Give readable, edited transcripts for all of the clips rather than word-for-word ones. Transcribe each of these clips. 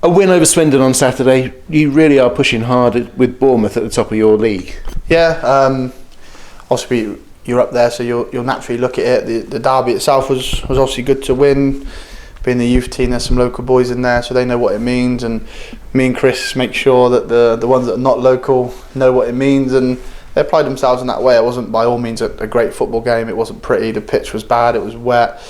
A win over Swindon on Saturday. You really are pushing hard with Bournemouth at the top of your league. Yeah, obviously you're up there, so you'll naturally look at it. The derby itself was obviously good to win. Being the youth team, there's some local boys in there, so they know what it means. And me and Chris make sure that the ones that are not local know what it means, and they applied themselves in that way. It wasn't by all means a great football game. It wasn't pretty. The pitch was bad. It was wet.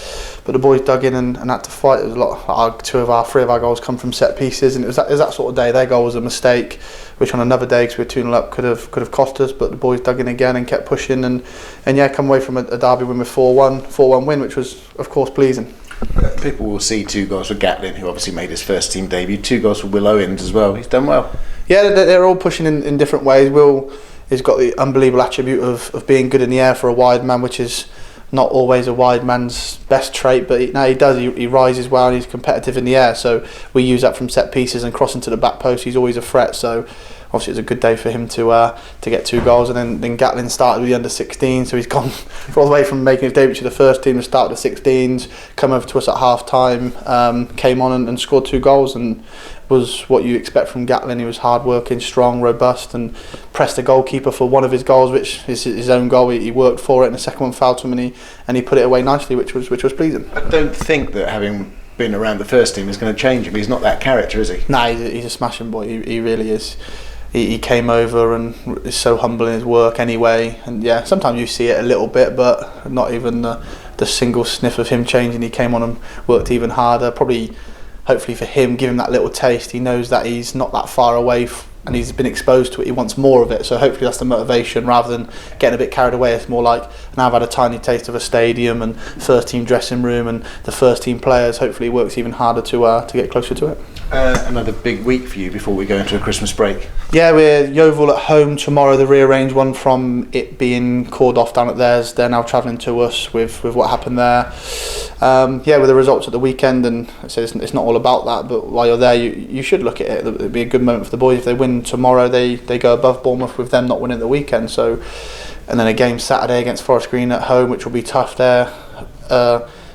But the boys dug in and had to fight. It was a lot. Three of our goals come from set pieces, and it was that sort of day. Their goal was a mistake, which on another day, because we were 2-0 up, could have cost us. But the boys dug in again and kept pushing, and yeah, come away from a derby win with 4-1 win, which was of course pleasing. People will see 2 goals for Gatlin, who obviously made his first team debut. 2 goals for Will Owens as well. He's done well. Yeah, they're all pushing in different ways. Will has got the unbelievable attribute of being good in the air for a wide man, which is not always a wide man's best trait, but he does. He rises well and he's competitive in the air. So we use that from set pieces and crossing to the back post. He's always a threat. So obviously it's a good day for him to get 2 goals. And then Gatlin started with the under-16, so he's gone all the way from making his debut to the first team to start the 16s, come over to us at half time, came on and scored 2 goals, and was what you expect from Gatlin. He was hard working, strong, robust, and pressed the goalkeeper for one of his goals, which is his own goal. He worked for it, and the second one fouled him, and he put it away nicely, which was pleasing. I don't think that having been around the first team is going to change him. He's not that character, is he? Nah, he's a smashing boy. He really is. He came over and is so humble in his work anyway, and yeah, sometimes you see it a little bit, but not even the single sniff of him changing. He came on and worked even harder. Probably, hopefully for him, give him that little taste. He knows that he's not that far away and he's been exposed to it. He wants more of it, so hopefully that's the motivation rather than getting a bit carried away. It's more like, now I've had a tiny taste of a stadium and first team dressing room and the first team players. Hopefully it works even harder to get closer to it. Another big week for you before we go into a Christmas break. Yeah, we're Yeovil at home tomorrow, the rearranged one from it being called off down at theirs. They're now travelling to us with what happened there. Yeah, with the results at the weekend, and I say it's not all about that, but while you're there, you should look at it. It'll be a good moment for the boys. If they win tomorrow, they go above Bournemouth with them not winning the weekend. So, and then a game Saturday against Forest Green at home, which will be tough there.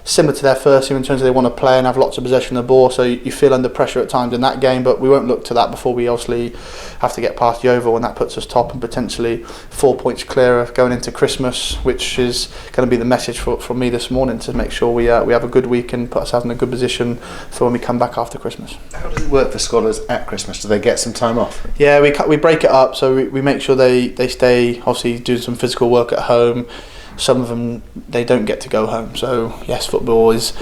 Similar to their first team in terms of they want to play and have lots of possession of the ball, so you feel under pressure at times in that game, but we won't look to that before we obviously have to get past Yeovil, and that puts us top and potentially 4 points clearer going into Christmas, which is going to be the message from me this morning, to make sure we have a good week and put ourselves in a good position for when we come back after Christmas. How does it work for scholars at Christmas? Do they get some time off? Yeah, we break it up, so we make sure they stay, obviously doing some physical work at home. Some of them, they don't get to go home. So yes, football is,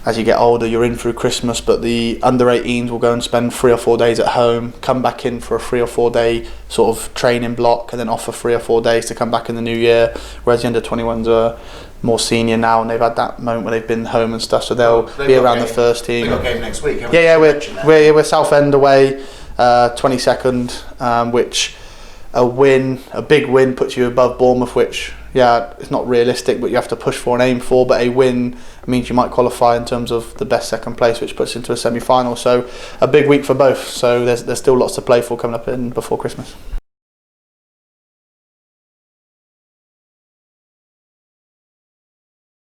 as you get older, you're in through Christmas, but the under-18s will go and spend 3 or 4 days at home, come back in for a 3 or 4 day sort of training block, and then off for 3 or 4 days to come back in the new year, whereas the under-21s are more senior now, and they've had that moment where they've been home and stuff, so they'll be around the first team. They've got a game next week, haven't yeah, we're Southend away, 22nd, which a big win puts you above Bournemouth, which, yeah, it's not realistic, but you have to push for and aim for. But a win means you might qualify in terms of the best second place, which puts into a semi-final. So a big week for both. So there's still lots to play for coming up in before Christmas.